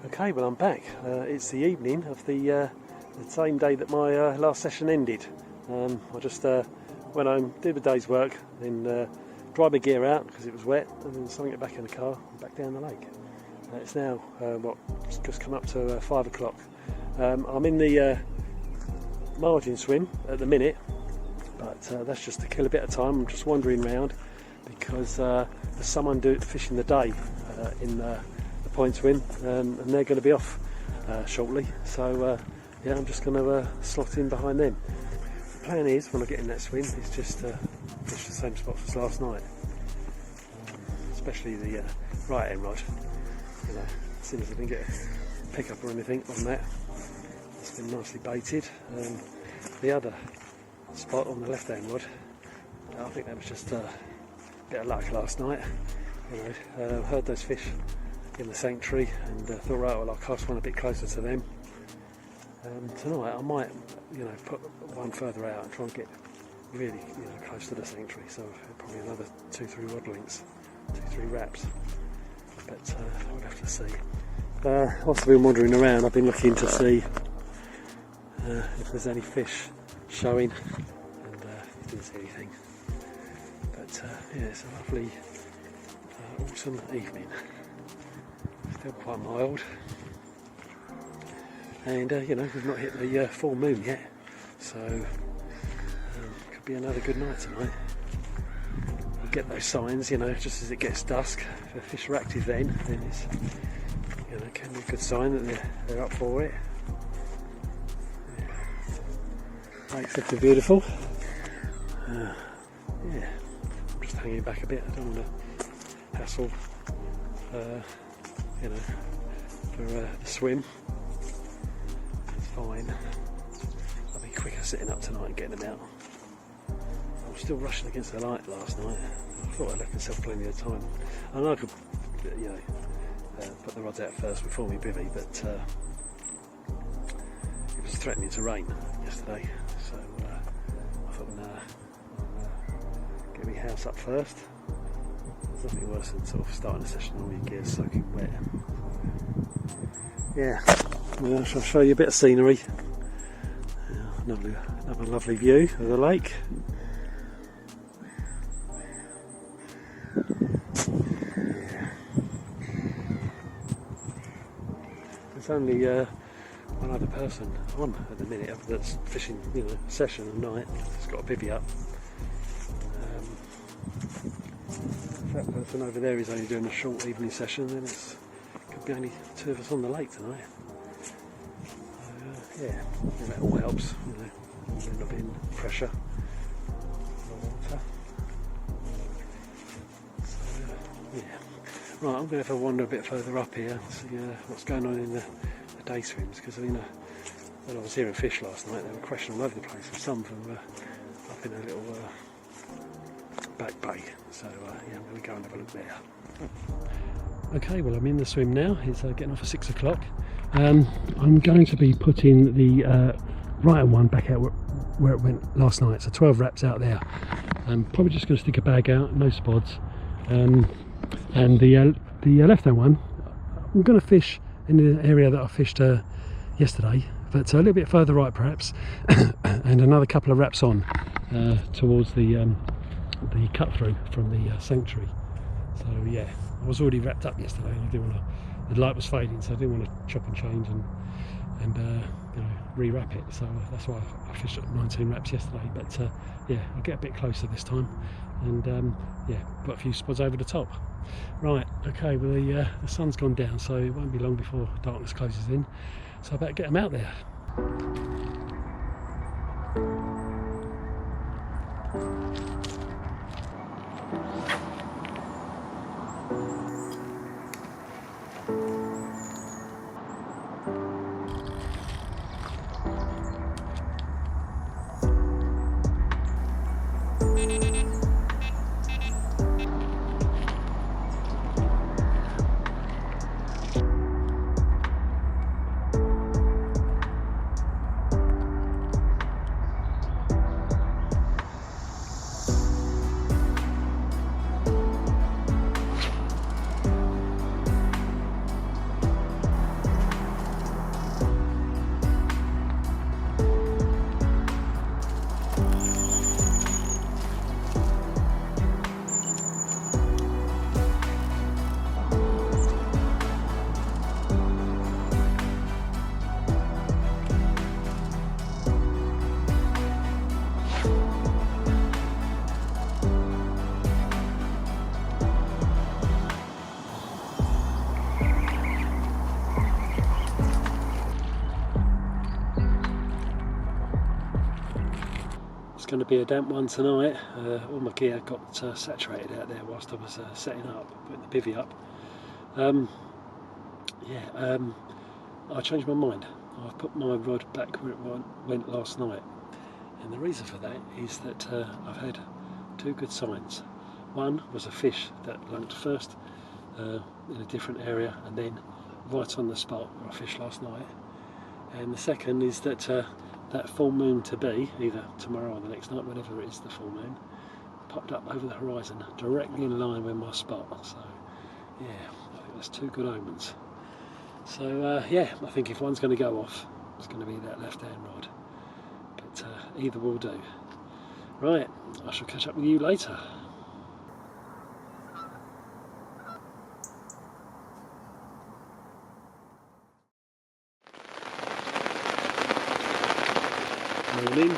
Okay, well I'm back. It's the evening of the same day that my last session ended. I just went home, did the day's work, then dried my gear out because it was wet, and then slung it back in the car and back down the lake. It's now it's just come up to 5 o'clock. I'm in the margin swim at the minute, but that's just to kill a bit of time. I'm just wandering around because there's someone fishing the day in the point swim, and they're going to be off shortly, so yeah, I'm just going to slot in behind them. The plan is, when I get in that swim, is just fish the same spots as last night, especially the right end rod. You know, as soon as I didn't get a pick up or anything on that, it's been nicely baited. The other spot on the left hand rod, I think that was just a bit of luck last night. You know, heard those fish in the sanctuary and thought, right, well, I'll cast one a bit closer to them. Tonight I might, you know, put one further out and try and get really, you know, close to the sanctuary. So probably another 2-3 rod lengths, 2-3 wraps. But we'll have to see. Whilst I've been wandering around, I've been looking to see if there's any fish showing, and didn't see anything. But yeah, it's a lovely autumn evening. Still quite mild, and you know, we've not hit the full moon yet, so could be another good night tonight. We'll get those signs, you know, just as it gets dusk. If the fish are active then it's, you know, can be a good sign that they're up for it. Lake's looking beautiful. Yeah, I'm just hanging back a bit. I don't want to hassle, you know, for the swim. It's fine. I'll be quicker sitting up tonight and getting them out. I was still rushing against the light last night. I thought I left myself plenty of time. I know I could, you know, put the rods out first before me bivvy, but it was threatening to rain yesterday, so I thought, nah, I'll get my house up first. There's nothing worse than sort of starting a session and all your gear's soaking wet. Yeah, well, I shall show you a bit of scenery. Another lovely view of the lake. There's only one other person on at the minute that's fishing, you know, a session at night. It's got a bivvy up. That person over there is only doing a short evening session, then it could be only 2 of us on the lake tonight. So, yeah, that all helps, you know, not being pressure on the water. So, yeah. Right, I'm going to have a wander a bit further up here and see what's going on in the day swims, because, you know, when I was hearing fish last night, they were crashing all over the place, and some of them were up in a little back bay, so yeah, I'm going to go and have a look there. Okay, well, I'm in the swim now. It's getting off at 6 o'clock. I'm going to be putting the right hand one back out where it went last night, so 12 wraps out there. I'm probably just going to stick a bag out, no spods, and the left hand one I'm going to fish in the area that I fished yesterday, but a little bit further right perhaps, and another couple of wraps on towards the cut through from the sanctuary. So yeah, I was already wrapped up yesterday, and I didn't want to, the light was fading, so I didn't want to chop and change and you know, re-wrap it. So that's why I fished at 19 wraps yesterday. But yeah, I'll get a bit closer this time, and yeah, put a few spots over the top. Right, okay, well the sun's gone down, so it won't be long before darkness closes in, so I better get them out there. it's going to be a damp one tonight. All my gear got saturated out there whilst I was setting up, putting the bivvy up. I changed my mind. I've put my rod back where it went last night, and the reason for that is that I've had two good signs. One was a fish that lunked first in a different area, and then right on the spot where I fished last night. And the second is that that full moon to be, either tomorrow or the next night, whenever it is the full moon, popped up over the horizon, directly in line with my spot. So yeah, I think that's two good omens. So yeah, I think if one's going to go off, it's going to be that left-hand rod. But either will do. Right, I shall catch up with you later. Morning.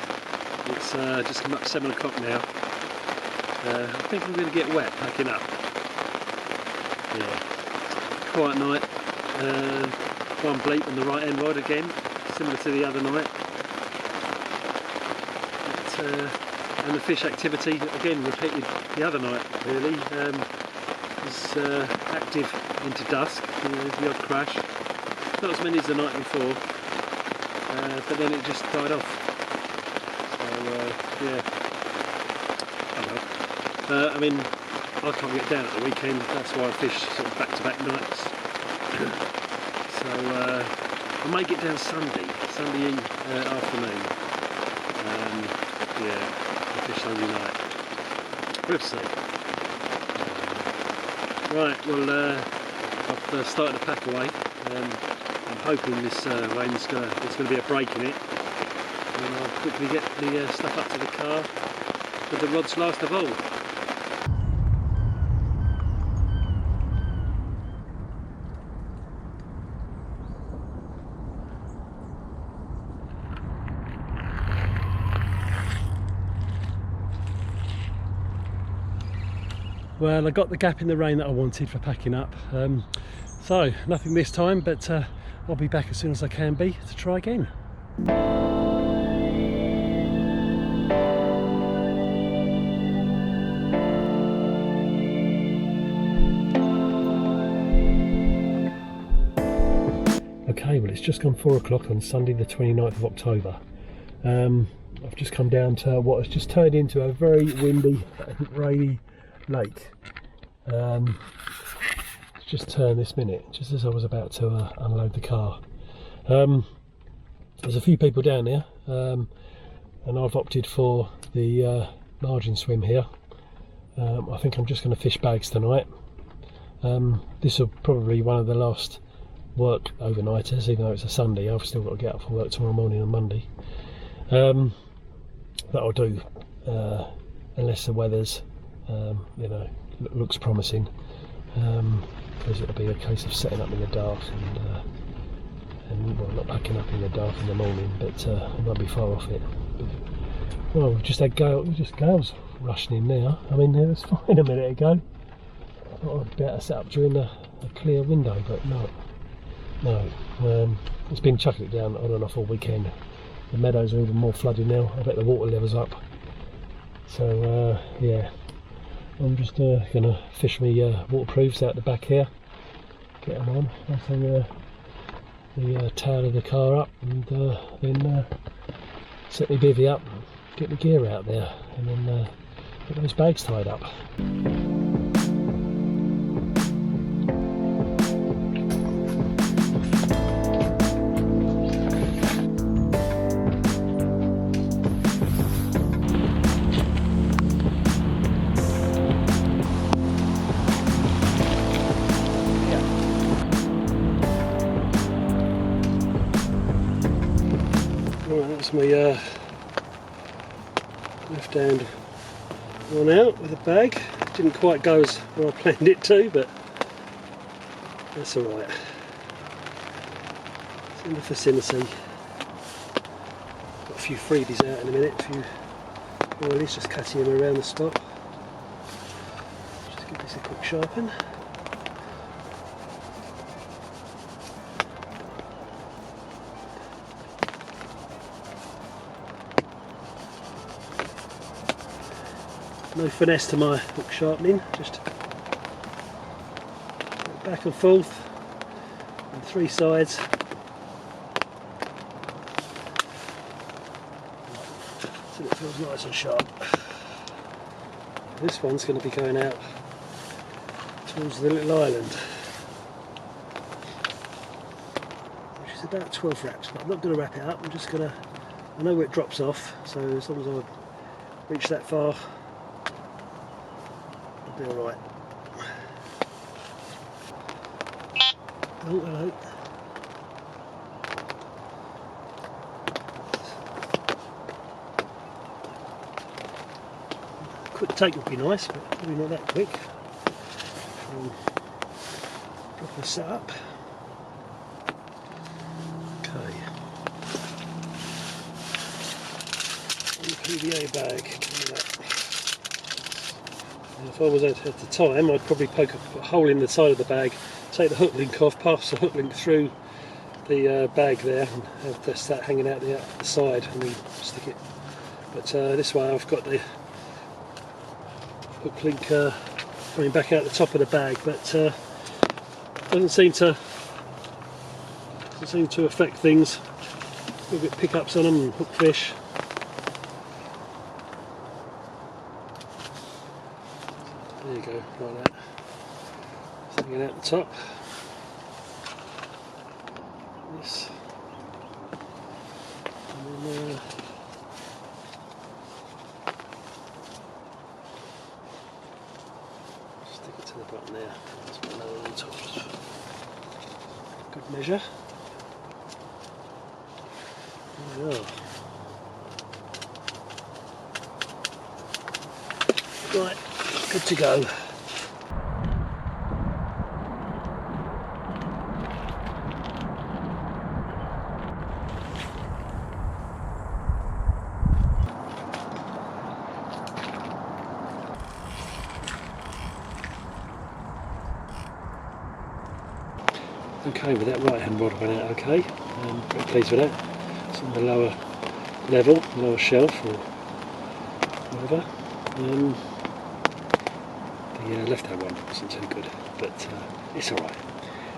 It's just come up 7 o'clock now. I think I'm going to get wet packing up. Yeah, quiet night. One bleep on the right hand rod again, similar to the other night. And the fish activity again repeated the other night. Really was active into dusk. The odd crash, not as many as the night before, but then it just died off. Yeah. Oh well. I mean, I can't get down at the weekend. That's why I fish sort of back-to-back nights. So I may get down Sunday afternoon. Yeah, I fish Sunday night. We'll see. Right. Well, I've started to pack away. I'm hoping this rain's there's going to be a break in it. And I'll quickly get the stuff up to the car with the rods last of all. Well, I got the gap in the rain that I wanted for packing up. So nothing this time, but I'll be back as soon as I can be to try again. Okay, well it's just gone 4 o'clock on Sunday the 29th of October. I've just come down to what has just turned into a very windy, rainy lake. It's just turned this minute, just as I was about to unload the car. There's a few people down there, and I've opted for the margin swim here. I think I'm just going to fish bags tonight. This will probably be one of the last work overnighters, even though it's a Sunday. I've still got to get up for work tomorrow morning on Monday. That'll do, unless the weather's looks promising, because it'll be a case of setting up in the dark and well, not packing up in the dark in the morning, but it won't be far off it. Well, we've just had gales rushing in now. I mean, it was fine a minute ago. I thought I'd be able to set up during a clear window, but no. It's been chucking it down on and off all weekend. The meadows are even more flooded now. I bet the water level's up. So yeah, I'm just going to fish my waterproofs out the back here, get them on, and hang the tail of the car up, and then set my bivvy up, get the gear out there, and then get those bags tied up. That's my left hand one out with a bag. Didn't quite go as well I planned it to, but that's alright. It's in the vicinity. Got a few freebies out in a minute, a few oilies, just catching them around the spot. Just give this a quick sharpen. No finesse to my hook sharpening, just back and forth on 3 sides. Until it feels nice and sharp. This one's going to be going out towards the little island, which is about 12 wraps, but I'm not going to wrap it up. I'm just going to, I know where it drops off, so as long as I reach that far, I'll be alright. Oh, hello. Quick take would be nice, but probably not that quick. Proper setup. Okay. PVA bag. If I was at the time, I'd probably poke a hole in the side of the bag, take the hook link off, pass the hook link through the bag there, and have just that hanging out the side, and then stick it. But this way, I've got the hook link coming back out the top of the bag, but doesn't seem to affect things. We'll get pickups on them and hook fish. There you go, like that. Hanging out the top. This. And then stick it to the bottom there. That's one lower on the top. Good measure. There we are. Right, good to go. Okay, with that right hand rod went out okay. Pretty pleased with that. It's on the lower level, lower shelf or whatever. The left hand one wasn't too good, but it's alright.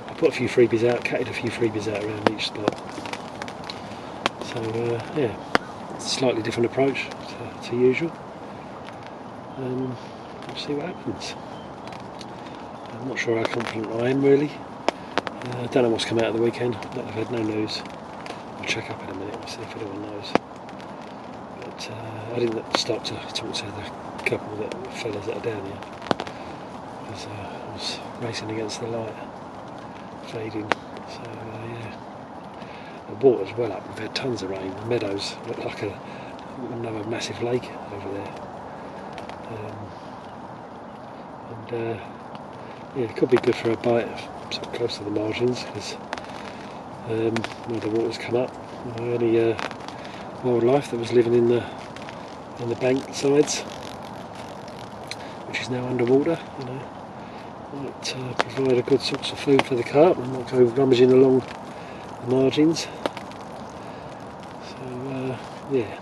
I put a few freebies out, catted a few freebies out around each spot. So yeah, it's a slightly different approach to usual. We'll see what happens. I'm not sure how confident I am really. I don't know what's come out of the weekend. I've had no news. I'll check up in a minute and see if anyone knows. But I didn't stop to talk to the couple of fellas that are down here, because I was racing against the light, fading. So yeah, the water's well up. We've had tons of rain. The meadows look like another massive lake over there. Yeah, it could be good for a bite sort of close to the margins, because where the water's come up, any wildlife that was living in the bank sides, which is now underwater, might provide a good source of food for the carp and not go rummaging along the margins. So yeah,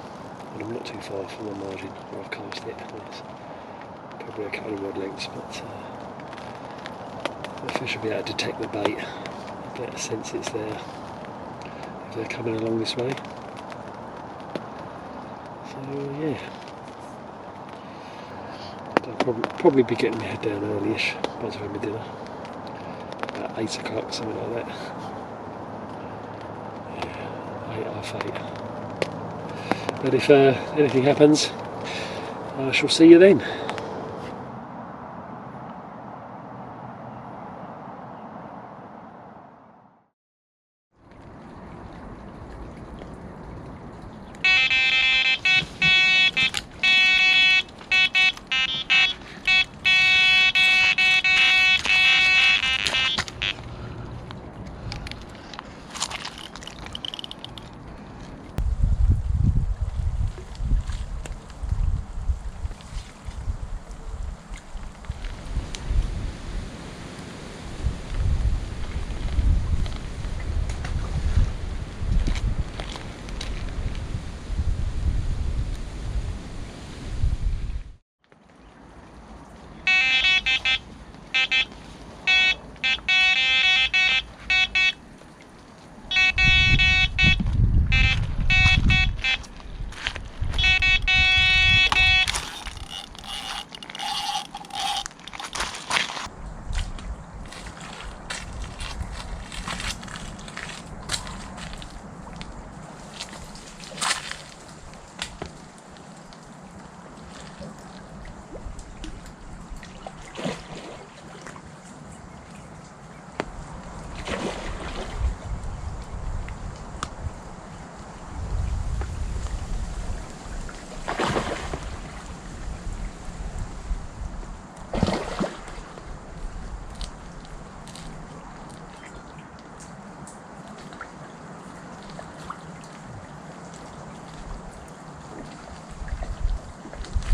but I'm not too far from the margin where I've cast it. It's probably a couple of rod lengths, but the fish will be able to detect the bait, get a sense it's there if they're coming along this way. So yeah, I'll probably be getting my head down early-ish once I've had my dinner, about 8 o'clock, something like that. Yeah, 8:30. But if anything happens, I shall see you then.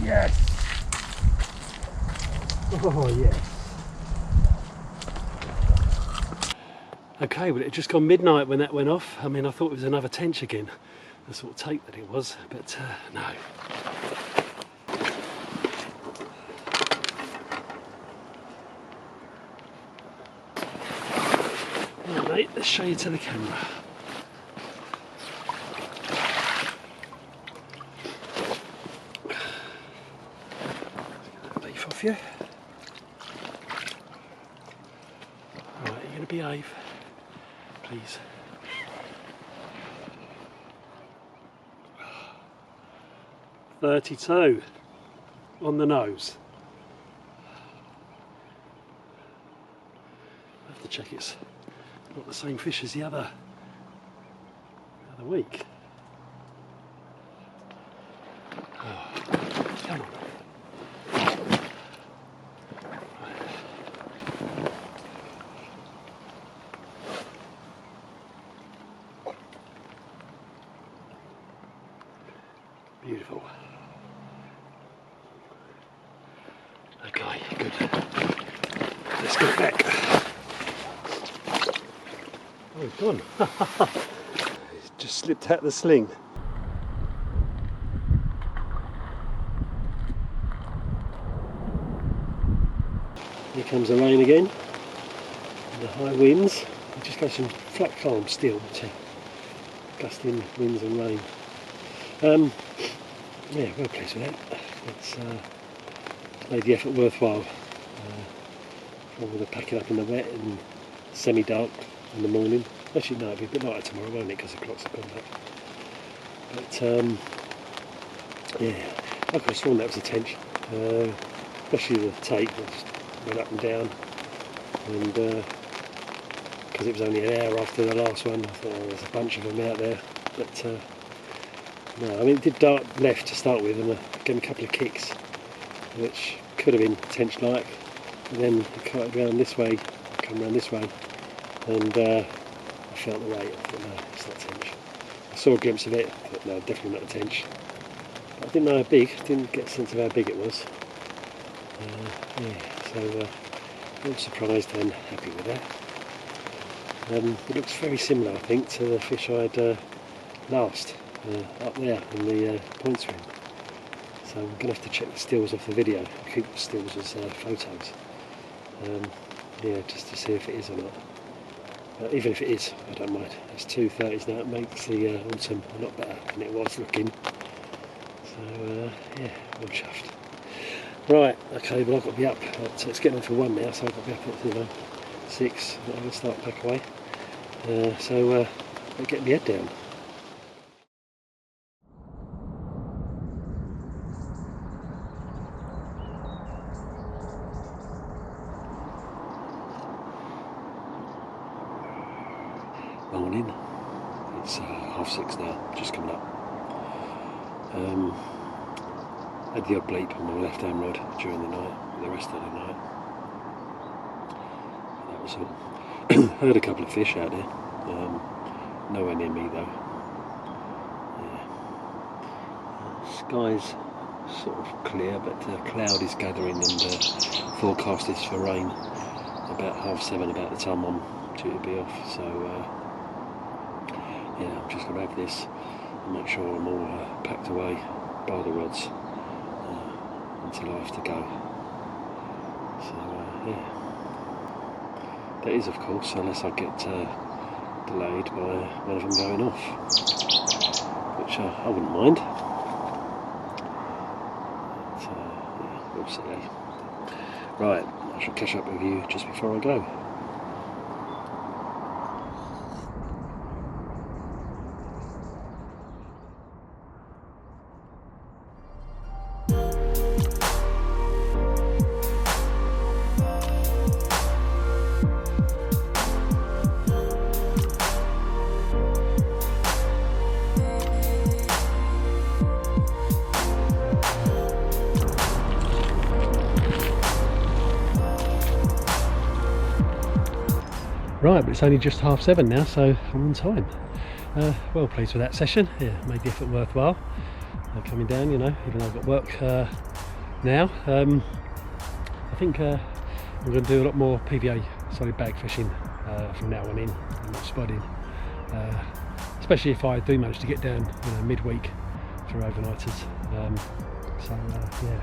Yes! Oh yes! Okay, well it had just gone midnight when that went off. I mean, I thought it was another tench again, the sort of tape that it was, but no. Right, mate, let's show you to the camera. Beef off you. Right, you're going to behave, please. $32 on the nose. I have to check it's not the same fish as the other week. Oh, come on. Beautiful. Okay, good. Let's get back. Oh, it's gone. It's just slipped out the sling. Here comes the rain again. And the high winds. We just got some flat calm still, but gusting winds and rain. Yeah, well pleased with that. It's made the effort worthwhile. All the packing up in the wet and semi-dark in the morning. Actually no, it'll be a bit lighter tomorrow, won't it, because the clocks have gone back. But yeah, I could have sworn that was a tench. Especially the tape that just went up and down. And because it was only an hour after the last one, I thought, oh, there's a bunch of them out there. But no, I mean it did dart left to start with, and gave me a couple of kicks, which could have been tench-like. And then it cut around this way, come around this way, and I felt the weight. I thought, no, it's not tench. I saw a glimpse of it, but no, definitely not a tench. But I didn't know how big, didn't get a sense of how big it was. Yeah, so I'm surprised and happy with that. It looks very similar, I think, to the fish I had last, up there in the points room. So I'm going to have to check the stills off the video, keep the stills as photos. Yeah, just to see if it is or not. Even if it is, I don't mind. It's 2:30s now, it makes the autumn a lot better than it was looking. So yeah, I'm chuffed. Right, okay, well I've got to be up. It's getting on for 1 now, so I've got to be up at 6. I'm going to start back away. So I'll get my head down. Morning. It's 6:30 now, just coming up. Had the odd bleep on my left hand rod during the night, the rest of the night. That was all. Heard a couple of fish out there. Nowhere near me though. Yeah. Sky's sort of clear, but cloud is gathering and forecast is for rain about 7:30, about the time I'm due to be off. So yeah, I'm just going to have this and make sure I'm all packed away by the rods until I have to go. So yeah, that is of course unless I get delayed by one of them going off, which I wouldn't mind. But, yeah, we'll see. Right, I shall catch up with you just before I go. Right, but it's only just 7:30 now, so I'm on time. Well pleased with that session. Yeah, made the effort worthwhile. coming down, you know, even though I've got work now. I think I'm going to do a lot more PVA solid bag fishing from now on in, and not spodding, especially if I do manage to get down, you know, midweek for overnighters. Yeah.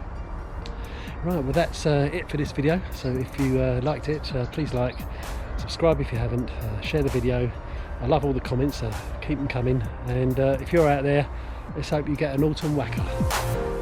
Right, well that's it for this video. So if you liked it, please like, subscribe if you haven't, share the video. I love all the comments, keep them coming, and if you're out there, let's hope you get an autumn whacker.